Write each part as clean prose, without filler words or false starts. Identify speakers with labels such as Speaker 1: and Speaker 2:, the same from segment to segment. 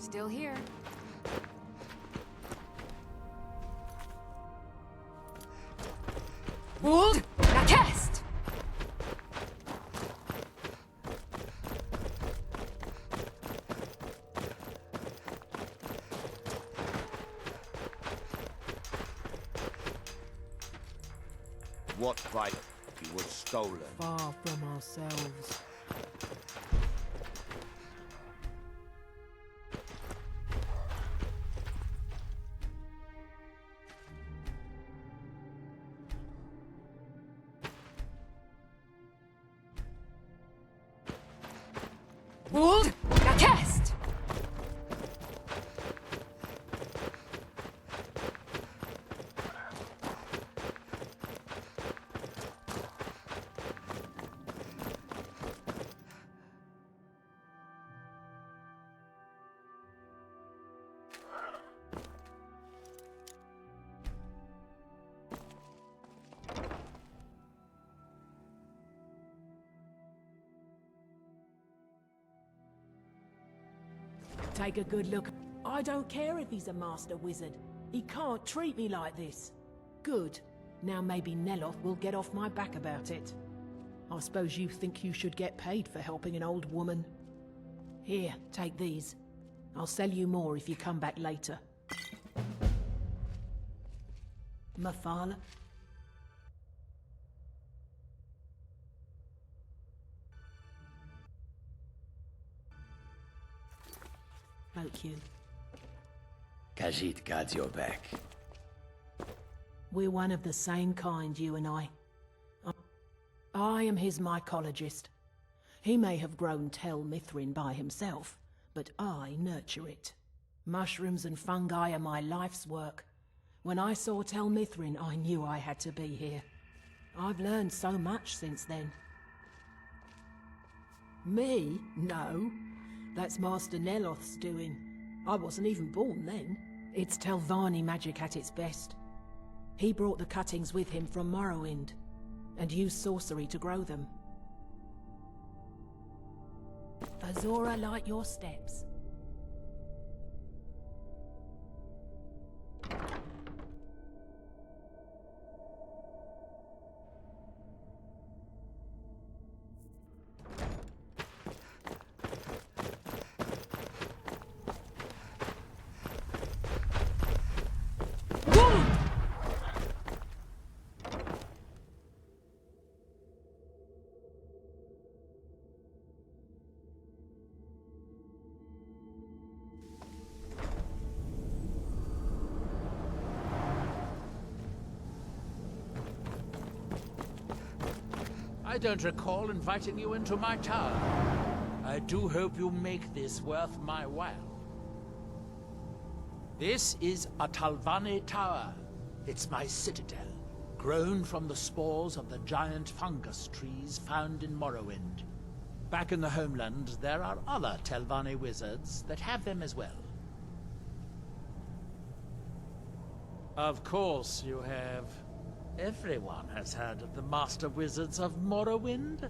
Speaker 1: Still here. Hold! Now cast!
Speaker 2: What right you was stolen?
Speaker 3: Far from ourselves.
Speaker 1: Hold! Now cast!
Speaker 3: Take a good look. I don't care if he's a master wizard. He can't treat me like this. Good. Now maybe Neloth will get off my back about it. I suppose you think you should get paid for helping an old woman. Here, take these. I'll sell you more if you come back later. Mafala? Thank you.
Speaker 4: Khajiit guards your back.
Speaker 3: We're one of the same kind, you and I. I am his mycologist. He may have grown Tel Mithrin by himself, but I nurture it. Mushrooms and fungi are my life's work. When I saw Tel Mithrin, I knew I had to be here. I've learned so much since then. Me? No. That's Master Neloth's doing. I wasn't even born then. It's Telvanni magic at its best. He brought the cuttings with him from Morrowind, and used sorcery to grow them. Azora, light your steps.
Speaker 5: I don't recall inviting you into my tower. I do hope you make this worth my while. This is a Telvanni tower. It's my citadel, grown from the spores of the giant fungus trees found in Morrowind. Back in the homeland, there are other Telvanni wizards that have them as well. Of course you have. Everyone has heard of the Master Wizards of Morrowind.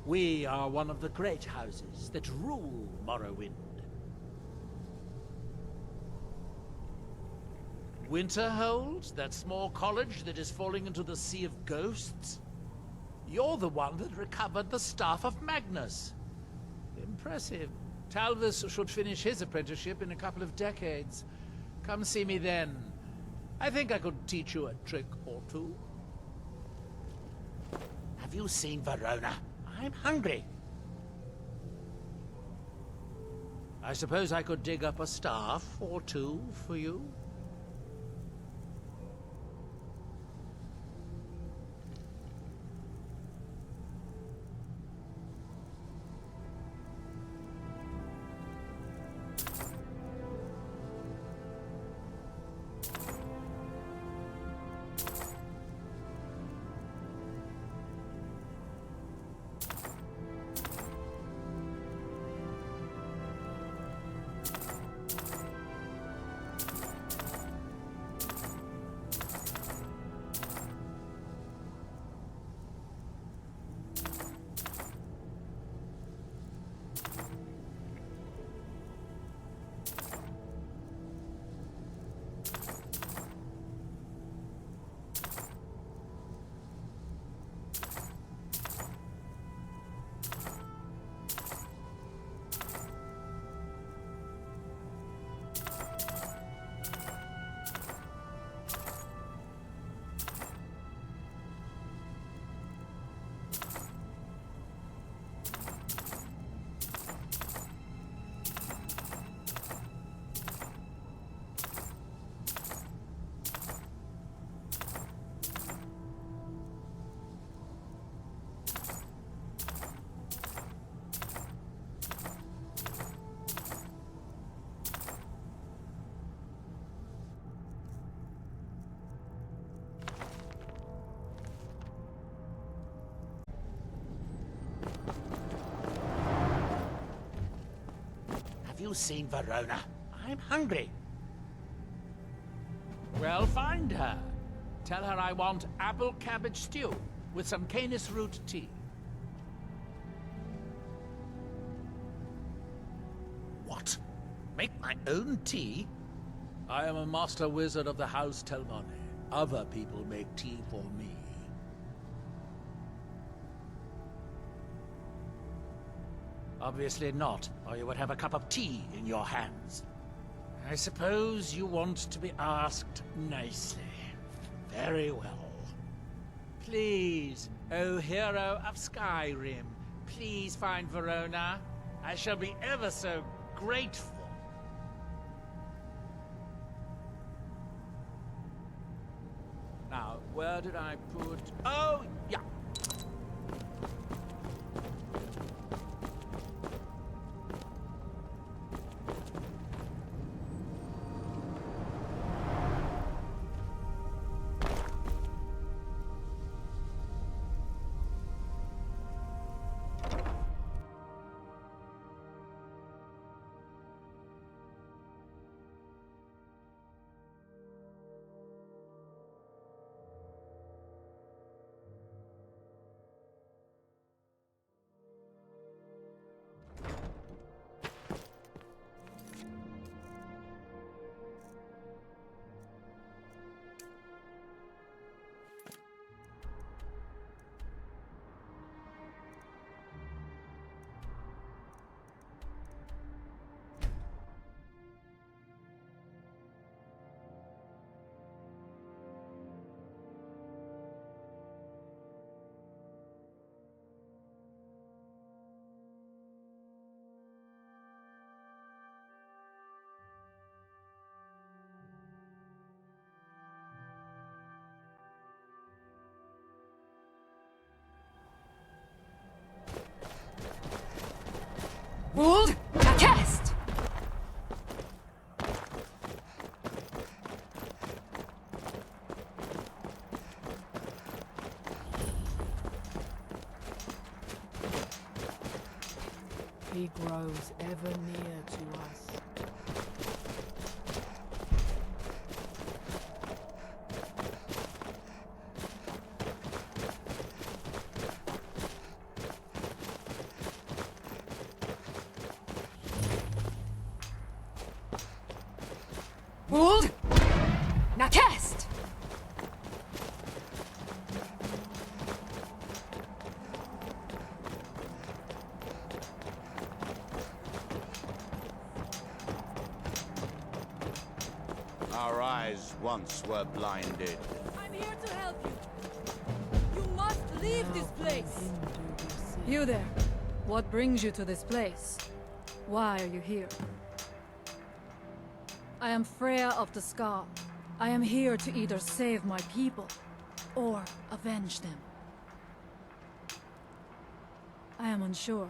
Speaker 5: We are one of the great houses that rule Morrowind. Winterhold, that small college that is falling into the Sea of Ghosts? You're the one that recovered the Staff of Magnus. Impressive. Talvis should finish his apprenticeship in a couple of decades. Come see me then. I think I could teach you a trick or two. Have you seen Verona? I'm hungry. I suppose I could dig up a staff or two for you. you seen Verona? I'm hungry. Well, find her. Tell her I want apple cabbage stew with some canis root tea. What? Make my own tea? I am a master wizard of the House Telmane. Other people make tea for me. Obviously not, or you would have a cup of tea in your hands. I suppose you want to be asked nicely. Very well. Please, O hero of Skyrim, please find Verona. I shall be ever so grateful. Now, where did I put... Oh, yeah.
Speaker 1: Hold! Cast!
Speaker 3: He grows ever near to us.
Speaker 1: Hold! Now cast!
Speaker 2: Our eyes once were blinded.
Speaker 6: I'm here to help you. You must leave this place. You there. What brings you to this place? Why are you here? I am Freya of the Scar. I am here to either save my people, or avenge them. I am unsure.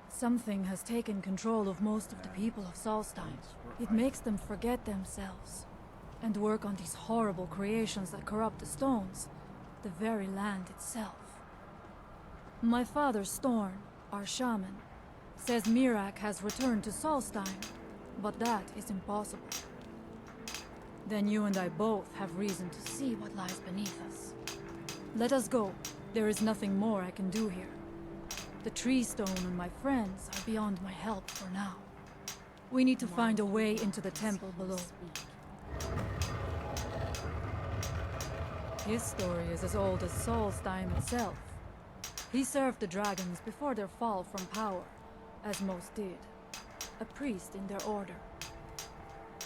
Speaker 6: Something has taken control of most of the people of Solstheim. It makes them forget themselves, and work on these horrible creations that corrupt the stones, the very land itself. My father Storn, our shaman, says Miraak has returned to Solstheim, but that is impossible. Then you and I both have reason to see what lies beneath us. Let us go. There is nothing more I can do here. The tree stone and my friends are beyond my help for now. We need to find a way into the temple below. His story is as old as Solstheim itself. He served the dragons before their fall from power, as most did. A priest in their order.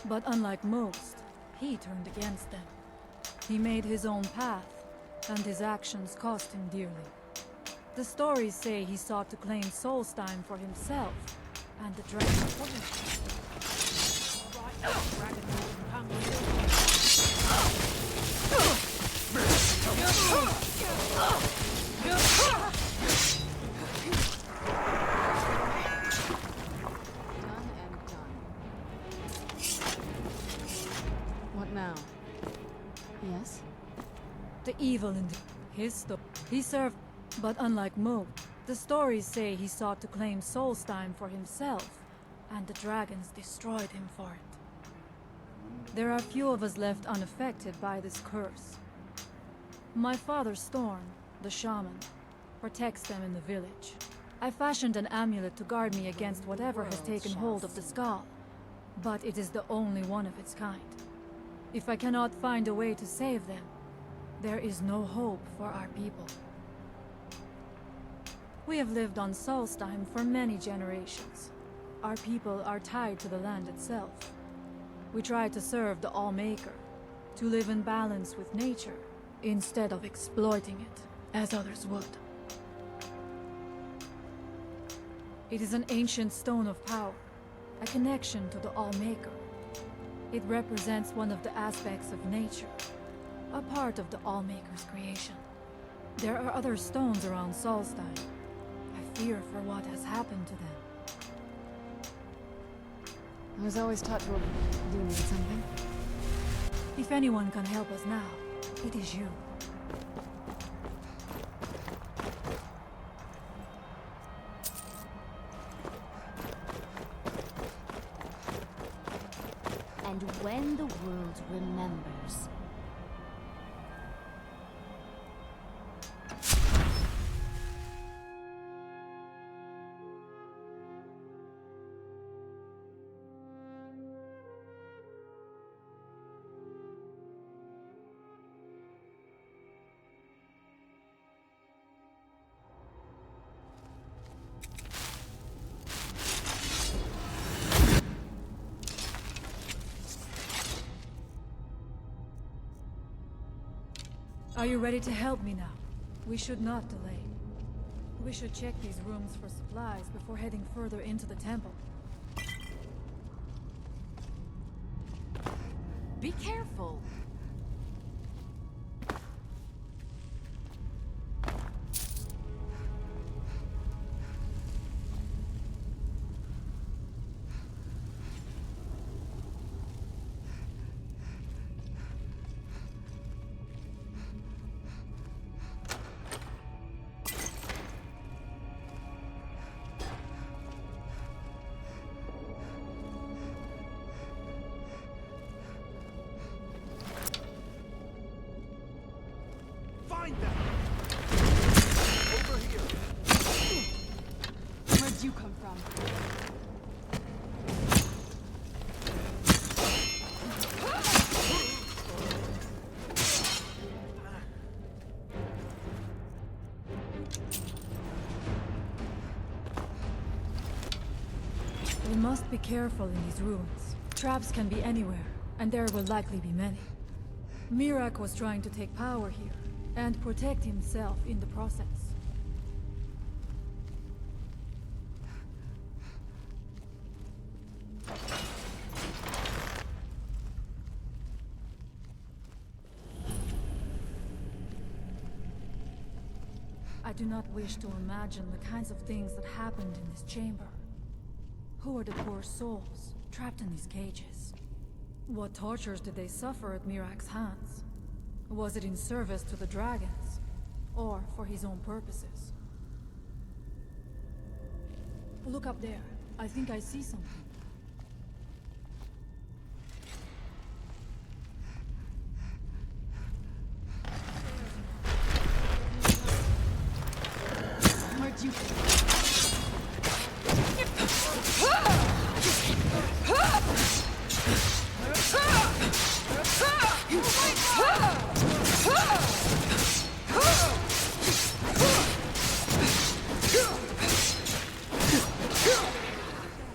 Speaker 6: But unlike most, he turned against them. He made his own path, and his actions cost him dearly. The stories say he sought to claim Solstheim for himself, and the dragon
Speaker 7: What now? Yes?
Speaker 6: The evil in his story. He served, but unlike Mo, the stories say he sought to claim Solstheim for himself, and the dragons destroyed him for it. There are few of us left unaffected by this curse. My father Storm, the shaman, protects them in the village. I fashioned an amulet to guard me against whatever has taken hold of the skull, but it is the only one of its kind. If I cannot find a way to save them, there is no hope for our people. We have lived on Solstheim for many generations. Our people are tied to the land itself. We try to serve the Allmaker, to live in balance with nature, instead of exploiting it, as others would. It is an ancient stone of power, a connection to the Allmaker. It represents one of the aspects of nature, a part of the Allmaker's creation. There are other stones around Solstheim. I fear for what has happened to them.
Speaker 7: I was always taught to... Do you need something?
Speaker 6: If anyone can help us now, it is you.
Speaker 8: And when the world remembers.
Speaker 6: Are you ready to help me now? We should not delay. We should check these rooms for supplies before heading further into the temple.
Speaker 1: Be careful.
Speaker 2: Find them! Over here!
Speaker 7: Where'd you come from?
Speaker 6: We must be careful in these ruins. Traps can be anywhere, and there will likely be many. Mirak was trying to take power here, and protect himself in the process. I do not wish to imagine the kinds of things that happened in this chamber. Who are the poor souls trapped in these cages? What tortures did they suffer at Mirak's hands? Was it in service to the dragons, or for his own purposes? Look up there. I think I see something.
Speaker 7: Where'd you come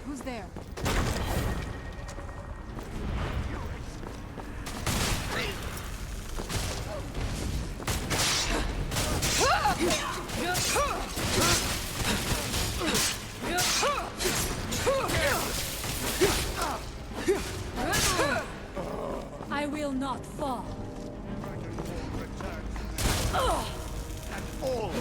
Speaker 7: Who's there?
Speaker 6: I will not fall.
Speaker 2: All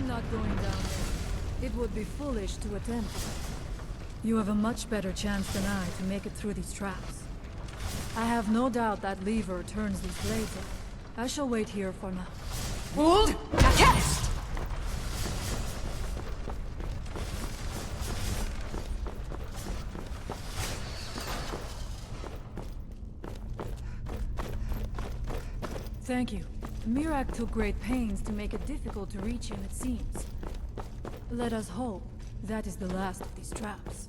Speaker 6: I'm not going down there. It would be foolish to attempt. You have a much better chance than I to make it through these traps. I have no doubt that lever turns these blades off. I shall wait here for now.
Speaker 1: Hold! Cast!
Speaker 6: Thank you. Mirak took great pains to make it difficult to reach him, it seems. Let us hope that is the last of these traps.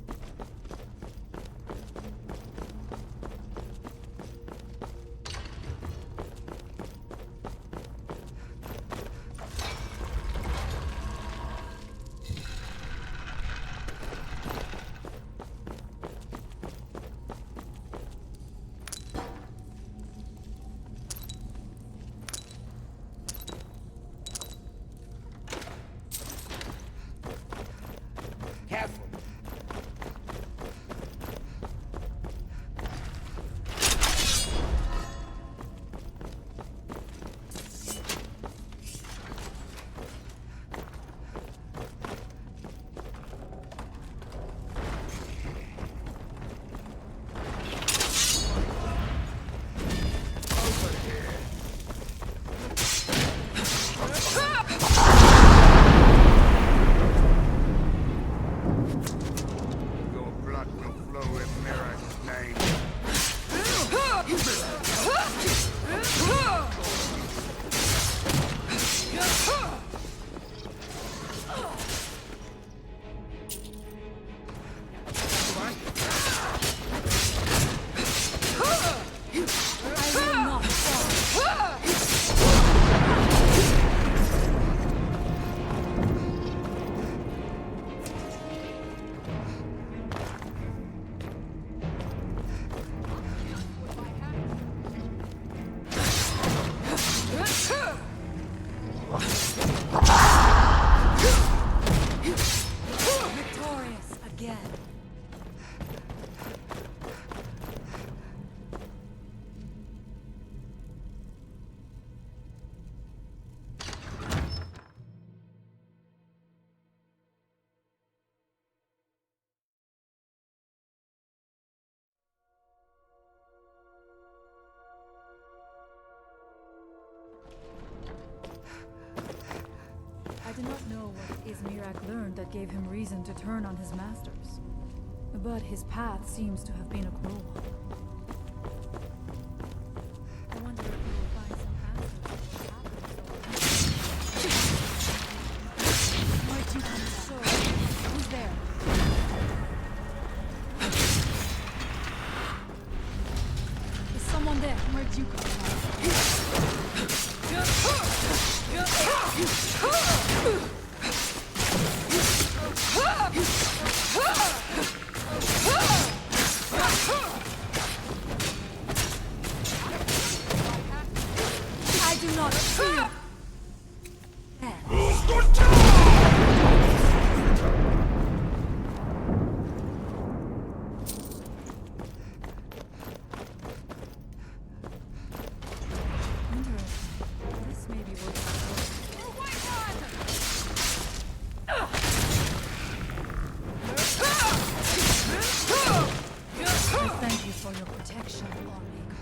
Speaker 2: Careful. Your blood will flow in Mirak's name.
Speaker 6: I will not fall. Victorious again. I do not know what it is Mirak learned that gave him reason to turn on his masters. But his path seems to have been a cruel one. I wonder if he will find some answers to what happened. Might you come ashore? Who's there? Is someone there? Where'd you come from? I do not fear. Interesting. This may be worth I thank you for your protection, Lawmaker.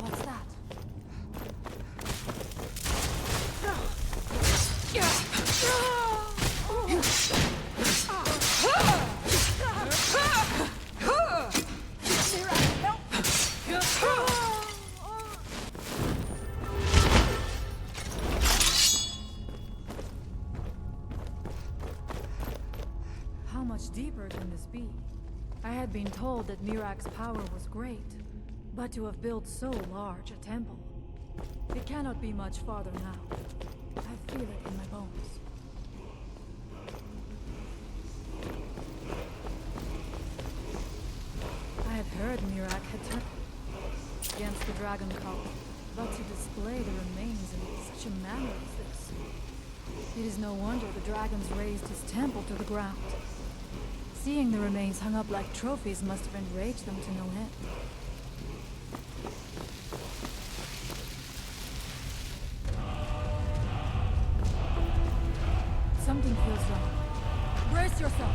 Speaker 6: What's that? How much deeper can this be? I had been told that Mirak's power was great, but to have built so large a temple, it cannot be much farther now. I feel it in my bones. I had heard Mirak had turned against the dragon cult, but to display the remains in such a manner as this, It is no wonder the dragons razed his temple to the ground. Seeing the remains hung up like trophies must have enraged them to no end. Something feels wrong. Brace yourself!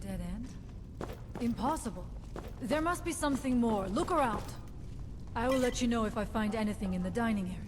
Speaker 6: Dead end? Impossible. There must be something more. Look around. I will let you know if I find anything in the dining area.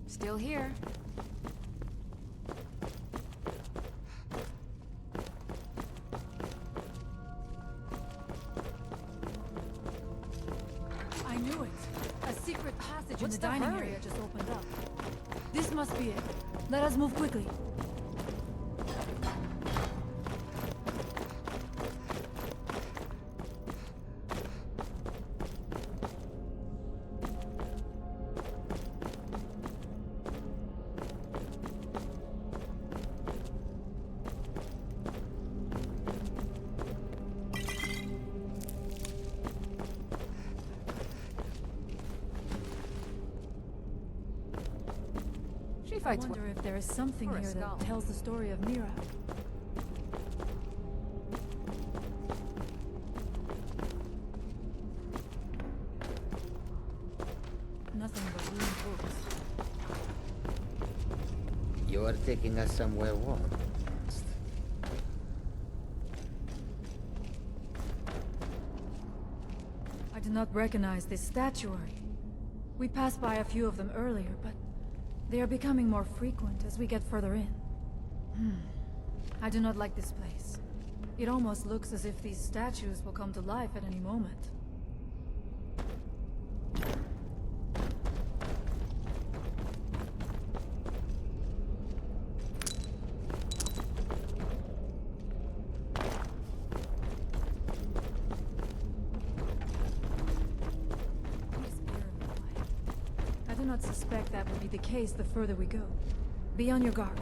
Speaker 7: Still here.
Speaker 6: I knew it. A secret passage in
Speaker 7: What's
Speaker 6: the
Speaker 7: the
Speaker 6: dining
Speaker 7: hurry?
Speaker 6: area just opened up. This must be it. Let us move quickly.
Speaker 7: She
Speaker 6: I
Speaker 7: fights
Speaker 6: wonder if there is something
Speaker 7: For a
Speaker 6: here
Speaker 7: skull.
Speaker 6: that tells the story of Mira. Nothing but ruined books.
Speaker 4: You are taking us somewhere warm.
Speaker 6: I do not recognize this statuary. We passed by a few of them earlier, but they are becoming more frequent as we get further in. I do not like this place. It almost looks as if these statues will come to life at any moment. not suspect that will be the case the further we go. Be on your guard.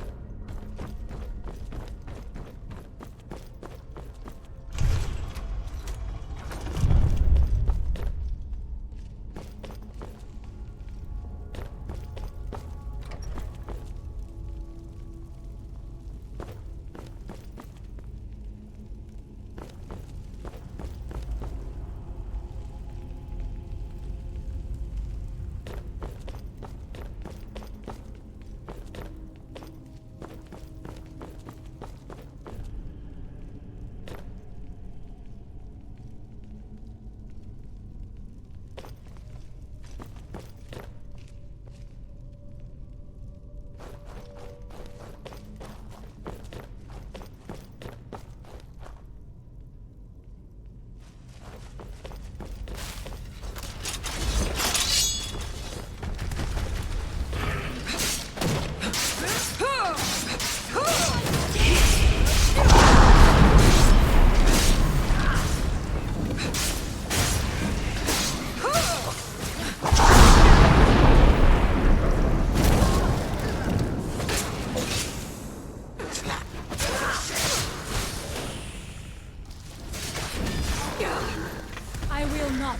Speaker 6: I will not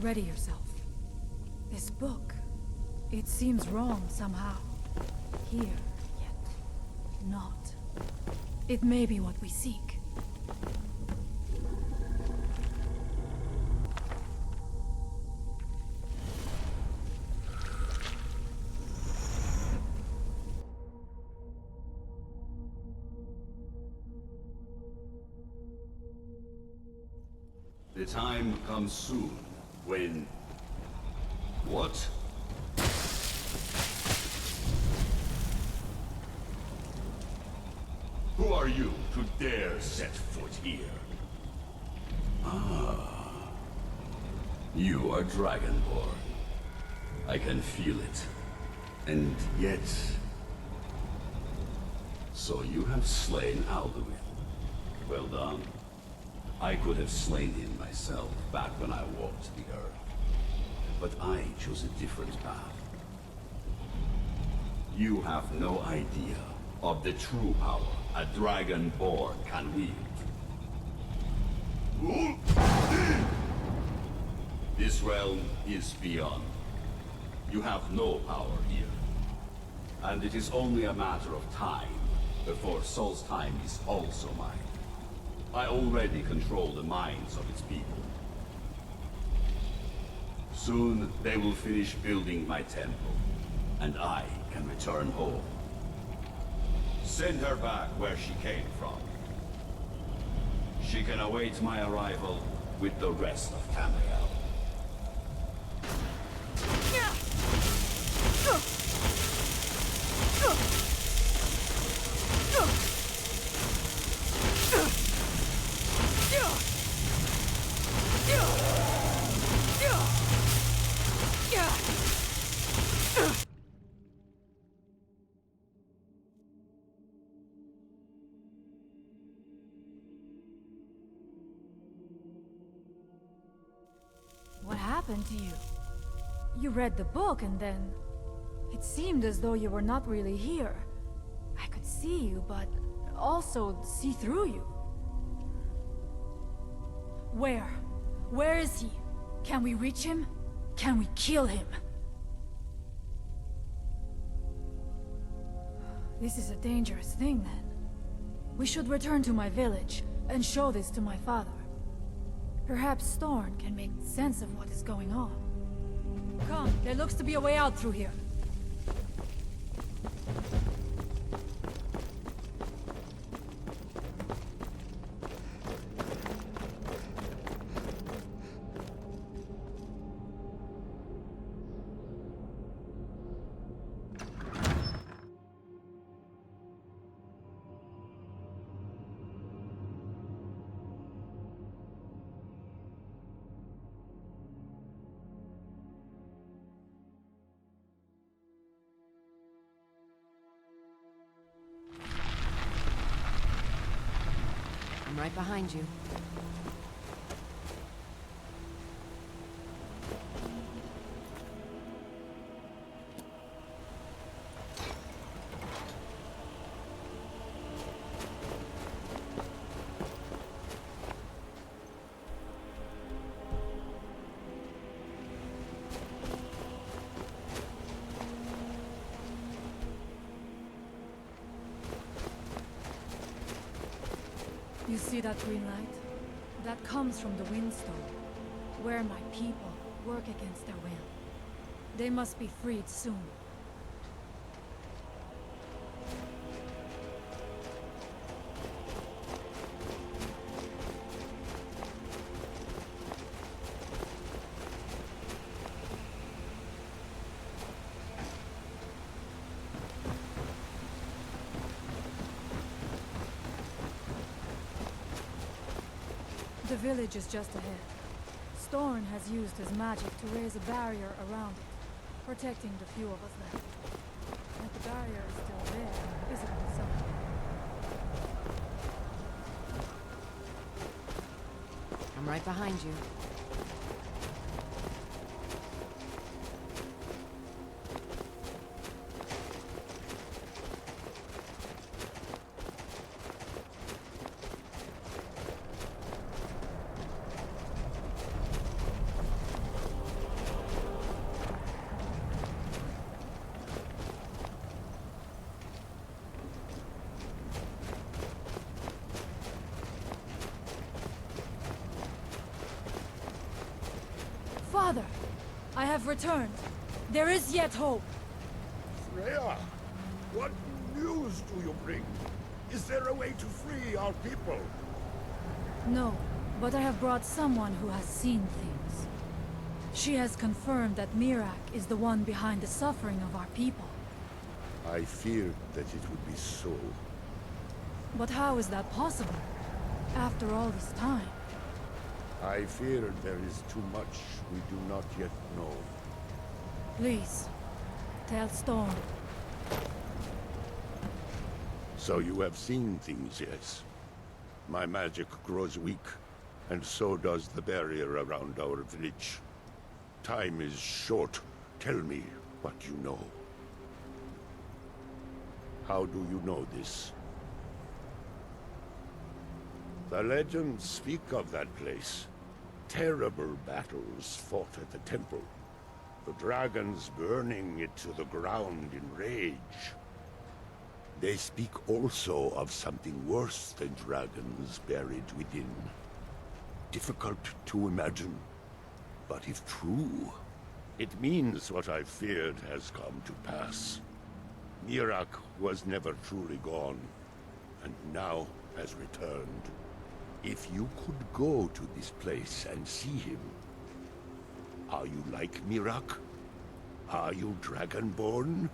Speaker 6: Ready yourself. This book, it seems wrong somehow. Here, yet not. It may be what we seek.
Speaker 9: The time comes soon when... What? Who are you to dare set foot here? Ah. You are Dragonborn. I can feel it. And yet... So you have slain Alduin. Well done. I could have slain him myself back when I walked the earth. But I chose a different path. You have no idea of the true power a Dragonborn can wield. This realm is beyond. You have no power here. And it is only a matter of time before Solstheim is also mine. I already control the minds of its people. Soon they will finish building my temple, and I can return home. Send her back where she came from. She can await my arrival with the rest of Tamriel.
Speaker 6: What happened to you? You read the book and then... It seemed as though you were not really here. I could see you, but also see through you. Where? Where is he? Can we reach him? Can we kill him? This is a dangerous thing, then. We should return to my village and show this to my father. Perhaps Storn can make sense of what is going on. Come, there looks to be a way out through here.
Speaker 7: I'm right behind you.
Speaker 6: You see that green light? That comes from the Windstone, where my people work against their will. They must be freed soon. The village is just ahead. Storn has used his magic to raise a barrier around it, protecting the few of us left. But the barrier is still there, visible somewhere.
Speaker 7: I'm right behind you.
Speaker 6: Father, I have returned. There is yet hope.
Speaker 2: Freya, what news do you bring? Is there a way to free our people?
Speaker 6: No, but I have brought someone who has seen things. She has confirmed that Mirak is the one behind the suffering of our people.
Speaker 2: I feared that it would be so.
Speaker 6: But how is that possible? After all this time?
Speaker 2: I fear there is too much we do not yet know.
Speaker 6: Please, tell Storm.
Speaker 2: So you have seen things, yes? My magic grows weak, and so does the barrier around our village. Time is short. Tell me what you know. How do you know this? The legends speak of that place. Terrible battles fought at the temple. The dragons burning it to the ground in rage. They speak also of something worse than dragons buried within. Difficult to imagine, but if true, it means what I feared has come to pass. Mirak was never truly gone, and now has returned. If you could go to this place and see him, are you like Mirak? Are you Dragonborn?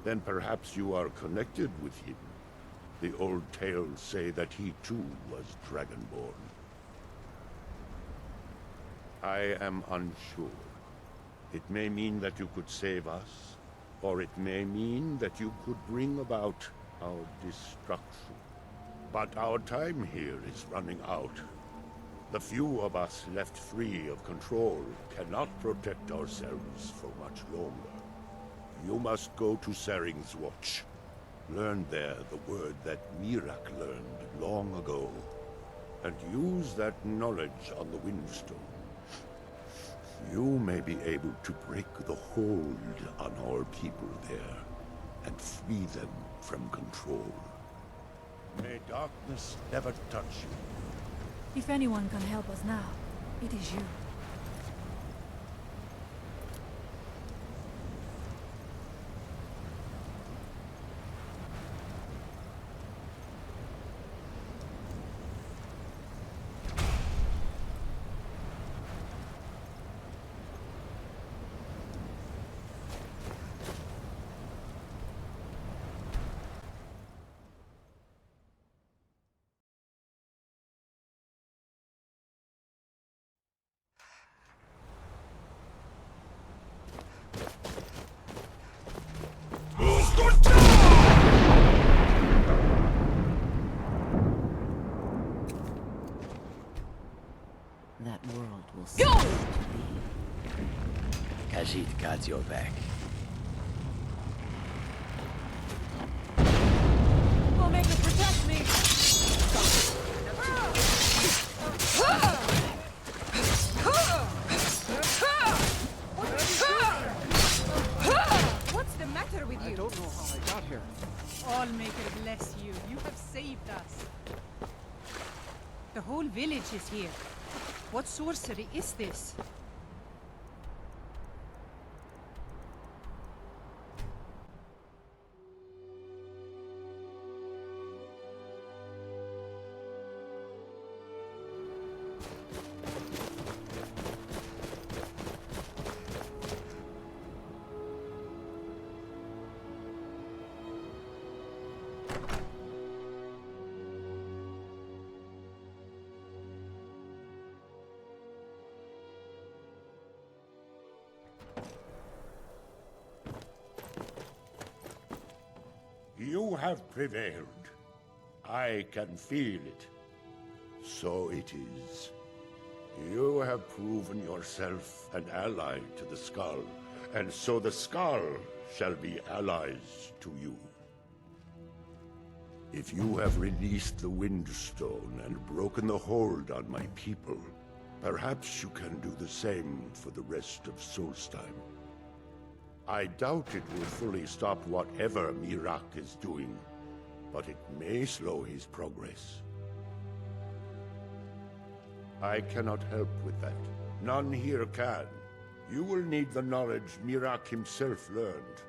Speaker 2: Then perhaps you are connected with him. The old tales say that he too was Dragonborn. I am unsure. It may mean that you could save us, or it may mean that you could bring about our destruction. But our time here is running out. The few of us left free of control cannot protect ourselves for much longer. You must go to Saring's Watch. Learn there the word that Mirak learned long ago, and use that knowledge on the Windstone. You may be able to break the hold on our people there and free them from control. May darkness never touch you.
Speaker 6: If anyone can help us now, it is you.
Speaker 4: That world will cease to be. Khajiit got your back.
Speaker 6: Omega, protect me!
Speaker 1: What's the matter with you?
Speaker 10: I don't know how I got here.
Speaker 1: Allmaker bless you. You have saved us. The whole village is here. What sorcery is this?
Speaker 2: You have prevailed. I can feel it. So it is. You have proven yourself an ally to the Skull, and so the Skull shall be allies to you. If you have released the Windstone and broken the hold on my people, perhaps you can do the same for the rest of Solstheim. I doubt it will fully stop whatever Mirak is doing, but it may slow his progress. I cannot help with that. None here can. You will need the knowledge Mirak himself learned.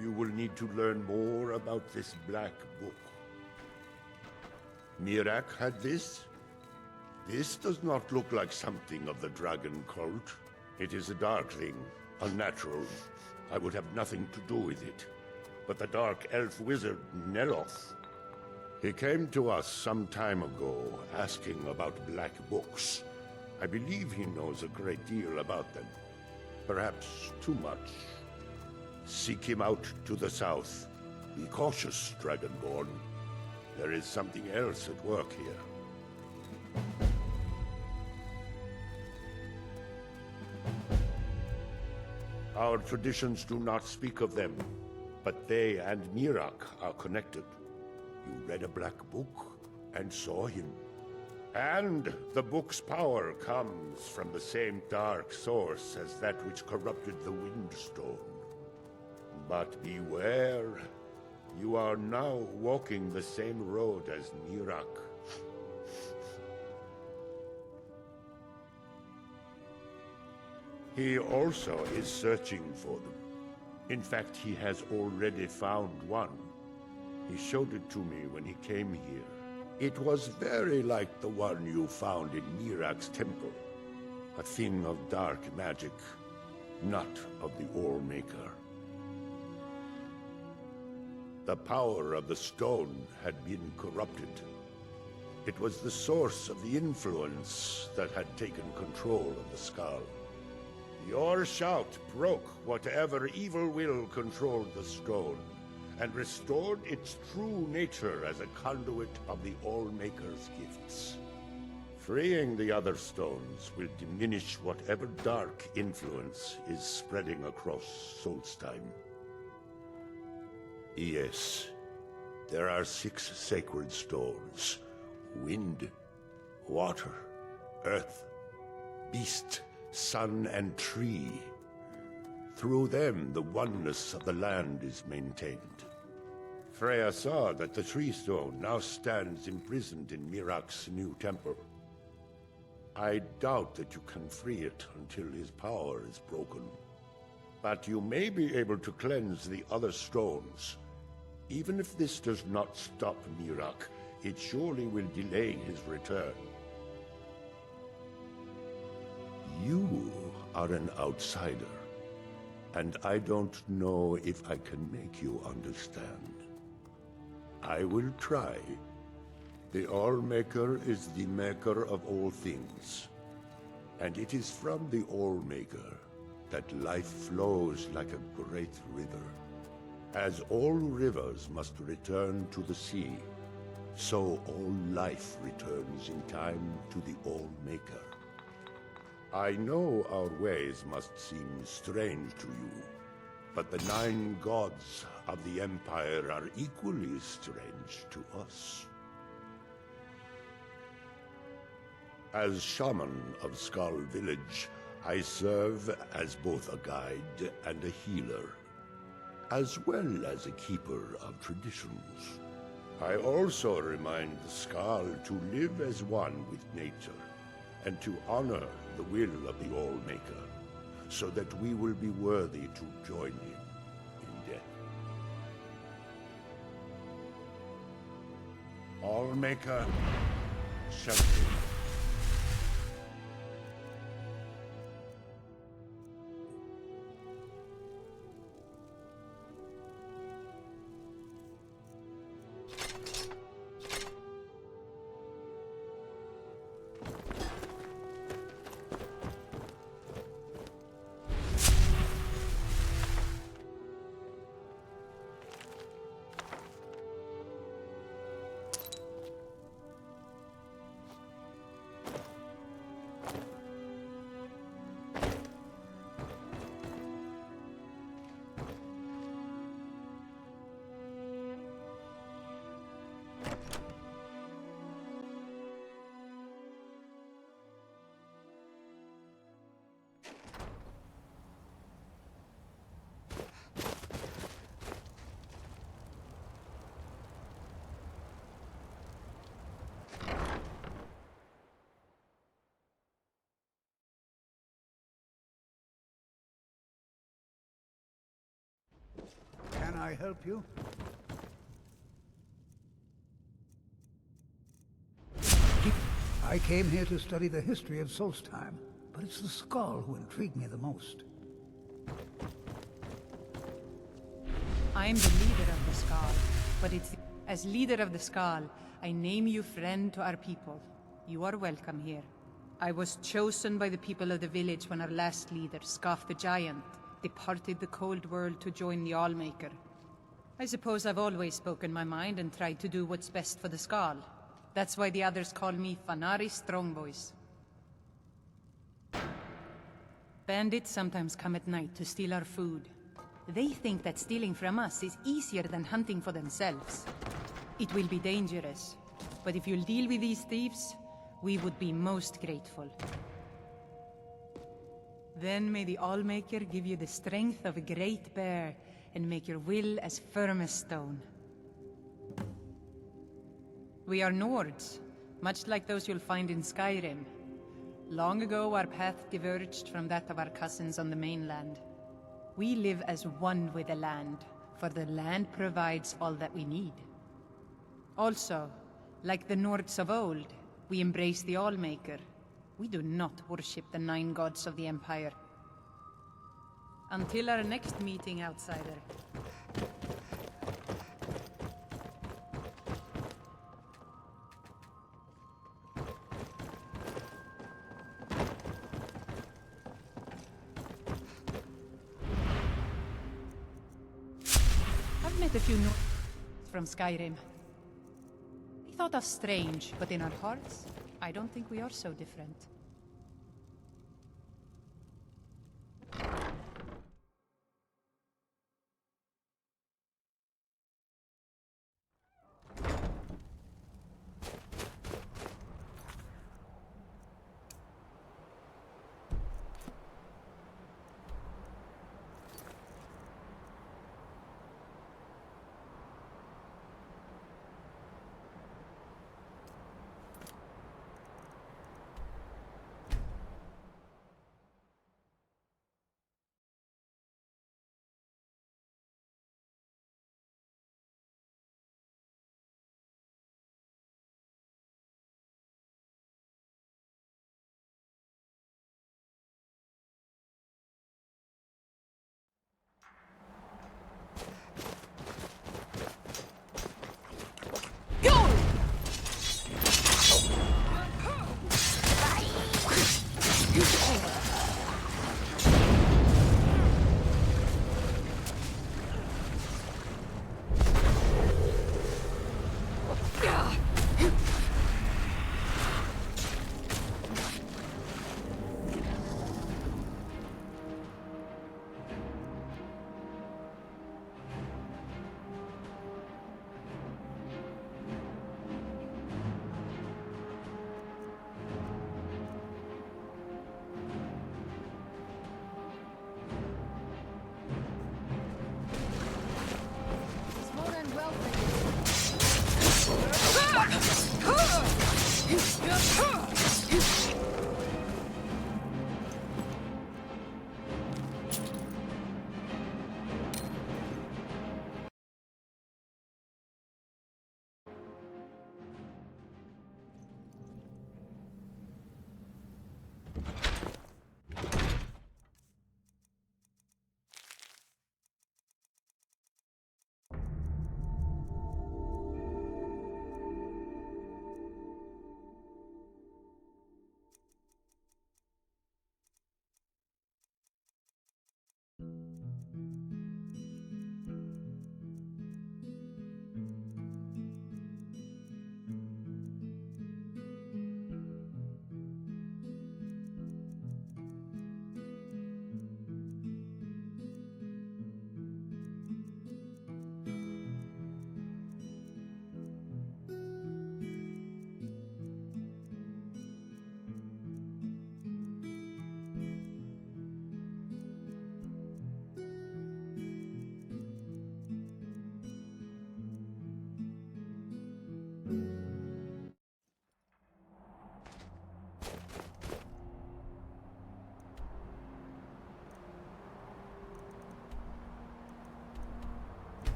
Speaker 2: You will need to learn more about this Black Book. Mirak had this? This does not look like something of the Dragon Cult. It is a dark thing, unnatural. I would have nothing to do with it. But the Dark Elf Wizard, Neloth, he came to us some time ago, asking about Black Books. I believe he knows a great deal about them. Perhaps too much. Seek him out to the south. Be cautious, Dragonborn. There is something else at work here. Our traditions do not speak of them, but they and Mirak are connected. You read a Black Book and saw him. And the book's power comes from the same dark source as that which corrupted the Windstone. But beware, you are now walking the same road as Mirak. He also is searching for them. In fact, he has already found one. He showed it to me when he came here. It was very like the one you found in Mirak's temple. A thing of dark magic, not of the Allmaker. The power of the stone had been corrupted. It was the source of the influence that had taken control of the skull. Your shout broke whatever evil will controlled the stone, and restored its true nature as a conduit of the Allmaker's gifts. Freeing the other stones will diminish whatever dark influence is spreading across Solstheim. Yes, there are 6 sacred stones. Wind, water, earth, beast, sun and tree. Through them, the oneness of the land is maintained. Freya saw that the tree stone now stands imprisoned in Mirak's new temple. I doubt that you can free it until his power is broken. But you may be able to cleanse the other stones. Even if this does not stop Mirak, it surely will delay his return. You are an outsider, and I don't know if I can make you understand. I will try. The All-Maker is the maker of all things, and it is from the All-Maker that life flows like a great river. As all rivers must return to the sea, so all life returns in time to the All-Maker. I know our ways must seem strange to you, but the 9 gods of the Empire are equally strange to us. As shaman of Skull Village, I serve as both a guide and a healer, as well as a keeper of traditions. I also remind the Skull to live as one with nature, and to honor the will of the All-Maker, so that we will be worthy to join him in death. All-Maker, shelter.
Speaker 10: Can I help you? I came here to study the history of Solstheim, but it's the Skull who intrigue me the most.
Speaker 1: I'm the leader of the Skull, but as leader of the Skull, I name you friend to our people. You are welcome here. I was chosen by the people of the village when our last leader, Scoff the Giant, departed the cold world to join the All-Maker. I suppose I've always spoken my mind and tried to do what's best for the Skull. That's why the others call me Fanari Strongvoice. Bandits sometimes come at night to steal our food. They think that stealing from us is easier than hunting for themselves. It will be dangerous, but if you'll deal with these thieves, we would be most grateful. Then may the All-Maker give you the strength of a great bear and make your will as firm as stone. We are Nords, much like those you'll find in Skyrim. Long ago, our path diverged from that of our cousins on the mainland. We live as one with the land, for the land provides all that we need. Also, like the Nords of old, we embrace the All-Maker. We do not worship the 9 gods of the Empire. Until our next meeting, outsider. I've met a few Nords from Skyrim. We thought us strange, but in our hearts, I don't think we are so different.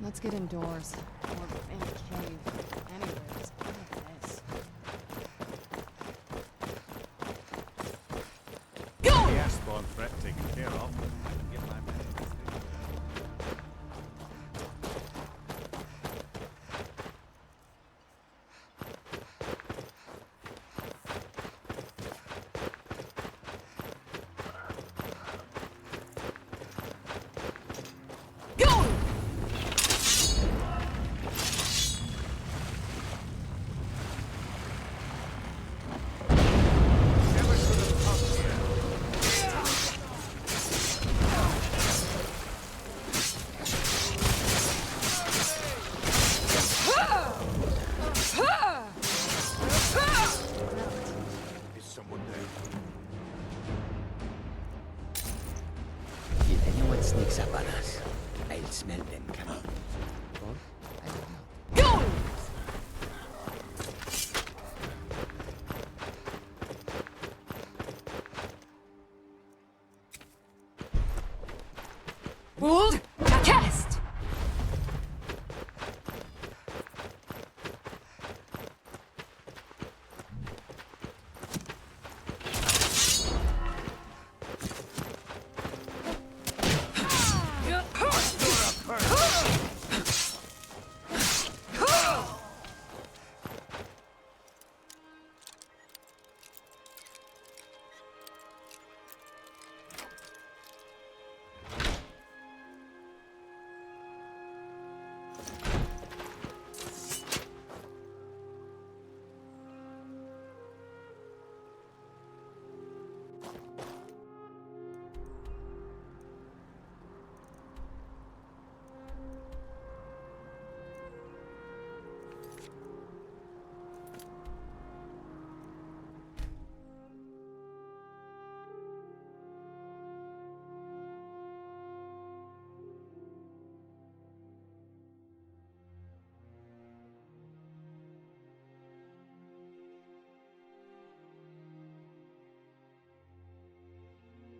Speaker 7: Let's get indoors. Or in a cave. Anywhere, just out of this.
Speaker 11: The Ashborn threat taken care of. I can get my men invested.
Speaker 2: Is someone there?
Speaker 4: If anyone sneaks up on us, I'll smell them coming. Or I will not.
Speaker 6: Hold! Cast!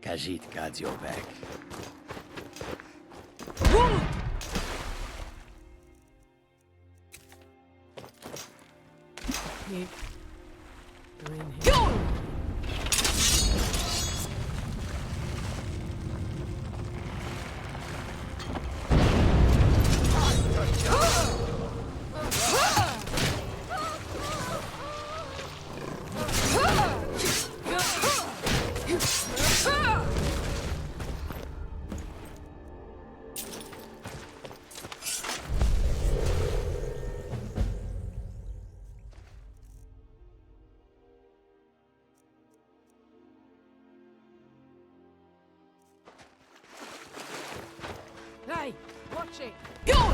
Speaker 4: Khajiit guards your back.
Speaker 3: Keep doing him. Hey, watch it. Go!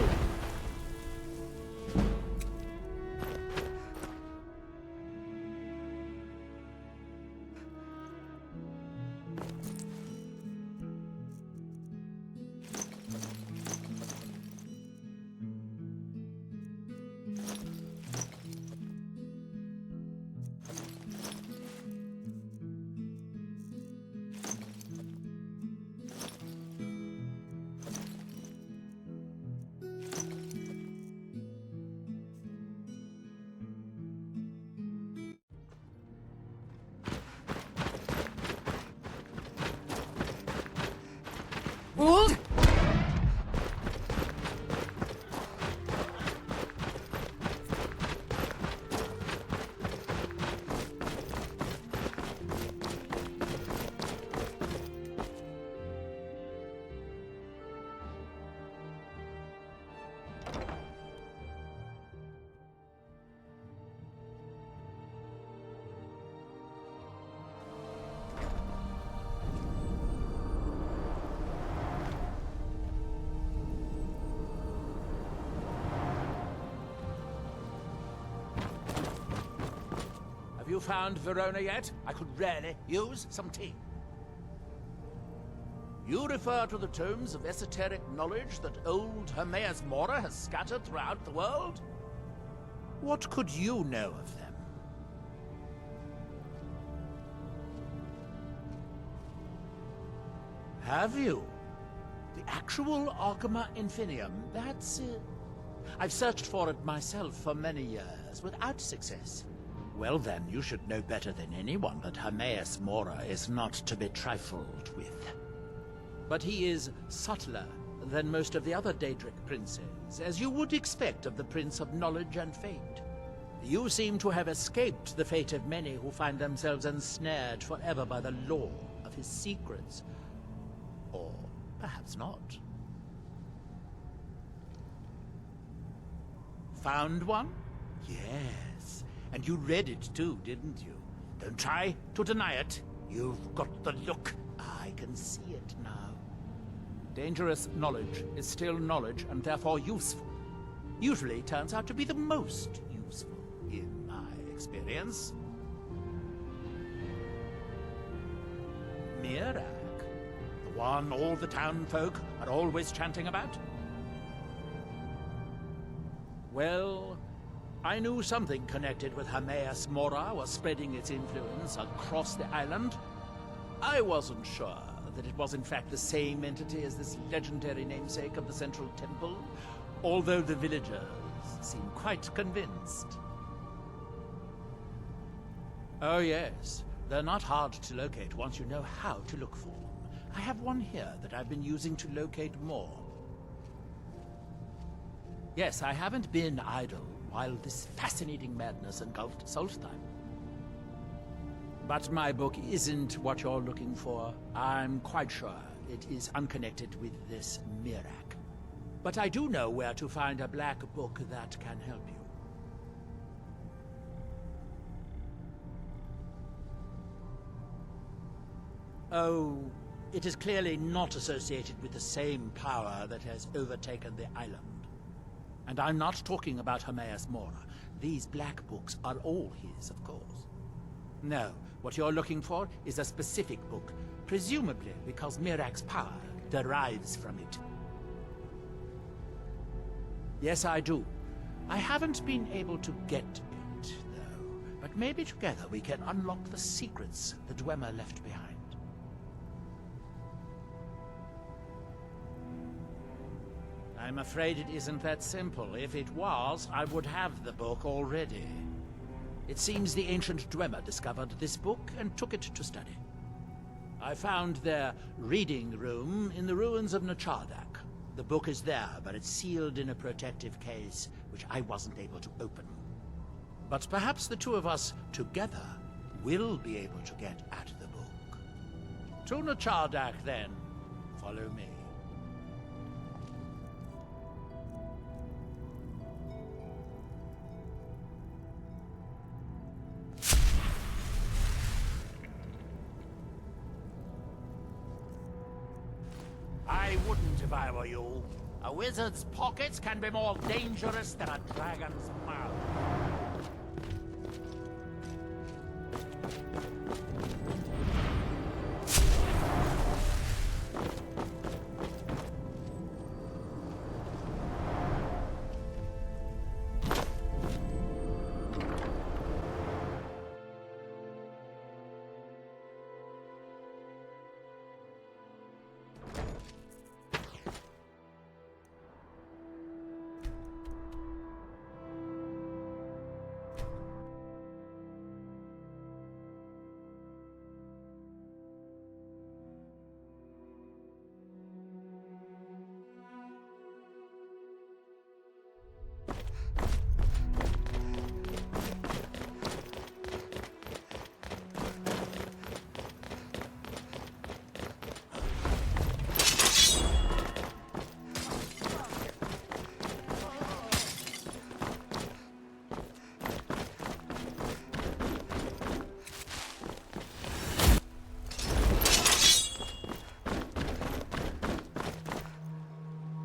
Speaker 3: Hold!
Speaker 5: Have you found Verona yet? I could really use some tea. You refer to the tomes of esoteric knowledge that old Hermaeus Mora has scattered throughout the world? What could you know of them? Have you? The actual Arcama Infinium, that's... I've searched for it myself for many years, without success. Well then, you should know better than anyone that Hermaeus Mora is not to be trifled with. But he is subtler than most of the other Daedric princes, as you would expect of the Prince of Knowledge and Fate. You seem to have escaped the fate of many who find themselves ensnared forever by the law of his secrets. Or perhaps not. Found one? Yes. And you read it too, didn't you? Don't try to deny it. You've got the look. I can see it now. Dangerous knowledge is still knowledge and therefore useful. Usually turns out to be the most useful, in my experience. Nchardak, the one all the town folk are always chanting about? Well, I knew something connected with Hermaeus Mora was spreading its influence across the island. I wasn't sure that it was in fact the same entity as this legendary namesake of the Central Temple, although the villagers seem quite convinced. Oh yes, they're not hard to locate once you know how to look for them. I have one here that I've been using to locate more. Yes, I haven't been idle while this fascinating madness engulfed Solstheim. But my book isn't what you're looking for. I'm quite sure it is unconnected with this Nchardak. But I do know where to find a black book that can help you. Oh, it is clearly not associated with the same power that has overtaken the island. And I'm not talking about Hermaeus Mora. These black books are all his, of course. No, what you're looking for is a specific book, presumably because Ncharda's power derives from it. Yes, I do. I haven't been able to get it, though. But maybe together we can unlock the secrets the Dwemer left behind. I'm afraid it isn't that simple. If it was, I would have the book already. It seems the ancient Dwemer discovered this book and took it to study. I found their reading room in the ruins of Nchardak. The book is there, but it's sealed in a protective case, which I wasn't able to open. But perhaps the two of us together will be able to get at the book. To Nchardak, then. Follow me. I wouldn't if I were you. A wizard's pockets can be more dangerous than a dragon's mouth.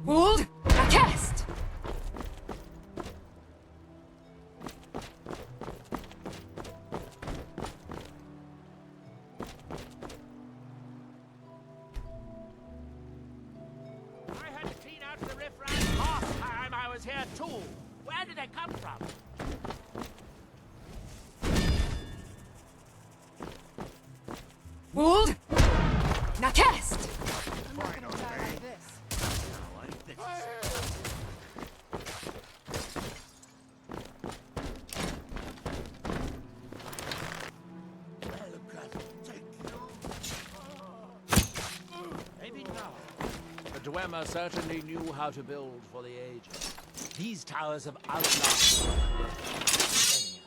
Speaker 6: Hold! A cast!
Speaker 5: I had to clean out the riffraff last time I was here too. Where did they come from?
Speaker 6: Hold! Now cast!
Speaker 7: I'm not gonna die like this.
Speaker 5: tower. The Dwemer certainly knew how to build for the ages. These towers have outlasted millennia.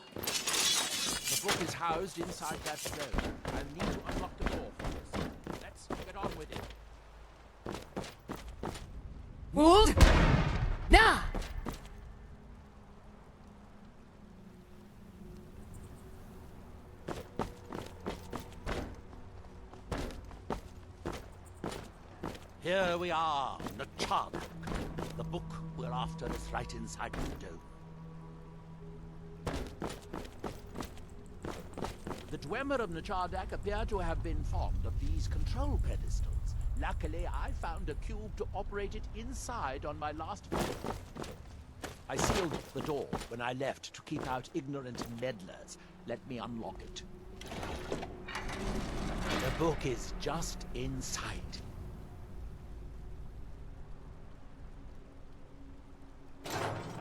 Speaker 5: The book is housed inside that stone. I'll need to unlock the door for this. Let's get on with it.
Speaker 3: Hold! Nah!
Speaker 5: Here we are, Nchardak. The book we're after is right inside the dome. The Dwemer of Nchardak appear to have been fond of these control pedestals. Luckily, I found a cube to operate it inside on my last visit. I sealed the door when I left to keep out ignorant meddlers. Let me unlock it. The book is just inside.